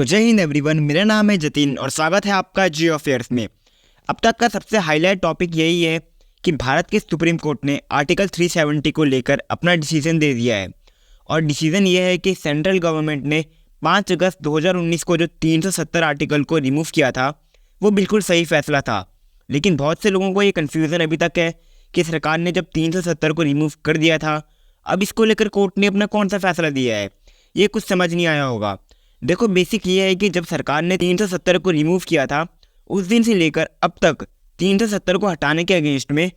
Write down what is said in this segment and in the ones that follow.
तो जय हिंद एवरीवन, मेरा नाम है जतिन और स्वागत है आपका जियो अफेयर्स में। अब तक का सबसे हाईलाइट टॉपिक यही है कि भारत के सुप्रीम कोर्ट ने आर्टिकल 370 को लेकर अपना डिसीजन दे दिया है। और डिसीजन ये है कि सेंट्रल गवर्नमेंट ने 5 अगस्त 2019 को जो 370 आर्टिकल को रिमूव किया था वो बिल्कुल सही फैसला था। लेकिन बहुत से लोगों को ये कन्फ्यूज़न अभी तक है कि सरकार ने जब 370 को रिमूव कर दिया था, अब इसको लेकर कोर्ट ने अपना कौन सा फैसला दिया है, ये कुछ समझ नहीं आया होगा। देखो, बेसिक ये है कि जब सरकार ने 370 को रिमूव किया था, उस दिन से लेकर अब तक 370 को हटाने के अगेंस्ट में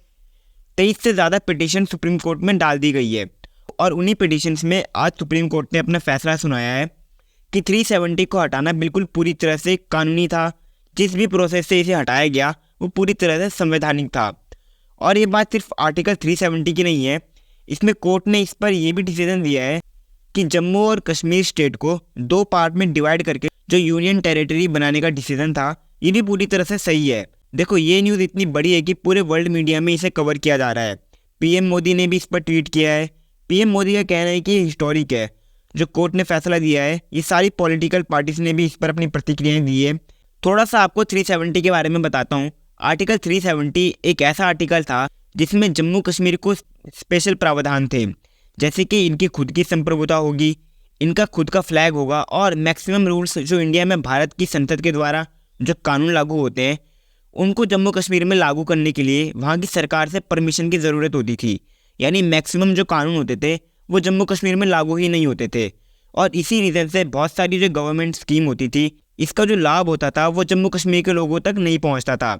23 से ज़्यादा पिटीशन सुप्रीम कोर्ट में डाल दी गई है। और उन्हीं पिटीशंस में आज सुप्रीम कोर्ट ने अपना फैसला सुनाया है कि 370 को हटाना बिल्कुल पूरी तरह से कानूनी था। जिस भी प्रोसेस से इसे हटाया गया वो पूरी तरह से संवैधानिक था। और ये बात सिर्फ आर्टिकल 370 की नहीं है, इसमें कोर्ट ने इस पर यह भी डिसीजन दिया है कि जम्मू और कश्मीर स्टेट को 2 पार्ट में डिवाइड करके जो यूनियन टेरिटरी बनाने का डिसीजन था, ये भी पूरी तरह से सही है। देखो, ये न्यूज़ इतनी बड़ी है कि पूरे वर्ल्ड मीडिया में इसे कवर किया जा रहा है। पीएम मोदी ने भी इस पर ट्वीट किया है। पीएम मोदी का कहना है कि ये हिस्टोरिक है, जो कोर्ट ने फैसला दिया है। ये सारी पॉलिटिकल पार्टीज ने भी इस पर अपनी प्रतिक्रियाएं दी है। थोड़ा सा आपको 370 के बारे में बताता हूँ। आर्टिकल 370 एक ऐसा आर्टिकल था जिसमें जम्मू कश्मीर को स्पेशल प्रावधान थे, जैसे कि इनकी खुद की संप्रभुता होगी, इनका खुद का फ्लैग होगा और मैक्सिमम रूल्स जो इंडिया में भारत की संसद के द्वारा जो कानून लागू होते हैं, उनको जम्मू कश्मीर में लागू करने के लिए वहाँ की सरकार से परमिशन की ज़रूरत होती थी। यानी मैक्सिमम जो कानून होते थे वो जम्मू कश्मीर में लागू ही नहीं होते थे। और इसी रीज़न से बहुत सारी जो गवर्नमेंट स्कीम होती थी, इसका जो लाभ होता था वो जम्मू कश्मीर के लोगों तक नहीं पहुँचता था।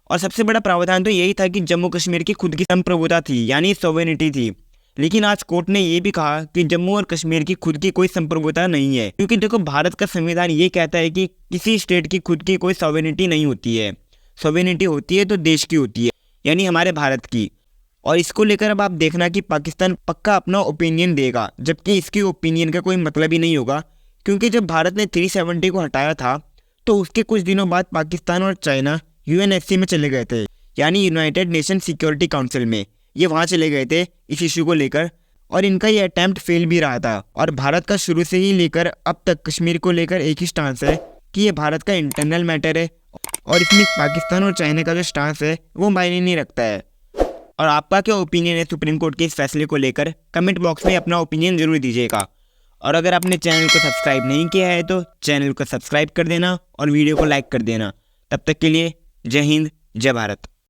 और सबसे बड़ा प्रावधान तो यही था कि जम्मू कश्मीर की खुद की संप्रभुता थी, यानी सॉवरेनिटी थी। लेकिन आज कोर्ट ने ये भी कहा कि जम्मू और कश्मीर की खुद की कोई संप्रभुता नहीं है, क्योंकि देखो, भारत का संविधान ये कहता है कि किसी स्टेट की खुद की कोई सॉवरेनिटी नहीं होती है। सॉवरेनिटी होती है तो देश की होती है, यानी हमारे भारत की। और इसको लेकर अब आप देखना कि पाकिस्तान पक्का अपना ओपिनियन देगा, जबकि इसकी ओपिनियन का कोई मतलब ही नहीं होगा। क्योंकि जब भारत ने 370 को हटाया था तो उसके कुछ दिनों बाद पाकिस्तान और चाइना यूएनएससी में चले गए थे, यानी यूनाइटेड नेशन सिक्योरिटी काउंसिल में। ये वहाँ चले गए थे इस इशू को लेकर, और इनका ये अटैम्प्ट फेल भी रहा था। और भारत का शुरू से ही लेकर अब तक कश्मीर को लेकर एक ही स्टांस है कि ये भारत का इंटरनल मैटर है, और इसमें पाकिस्तान और चाइना का जो स्टांस है वो मायने नहीं रखता है। और आपका क्या ओपिनियन है सुप्रीम कोर्ट के इस फैसले को लेकर, कमेंट बॉक्स में अपना ओपिनियन जरूर दीजिएगा। और अगर आपने चैनल को सब्सक्राइब नहीं किया है तो चैनल को सब्सक्राइब कर देना और वीडियो को लाइक कर देना। तब तक के लिए जय हिंद, जय भारत।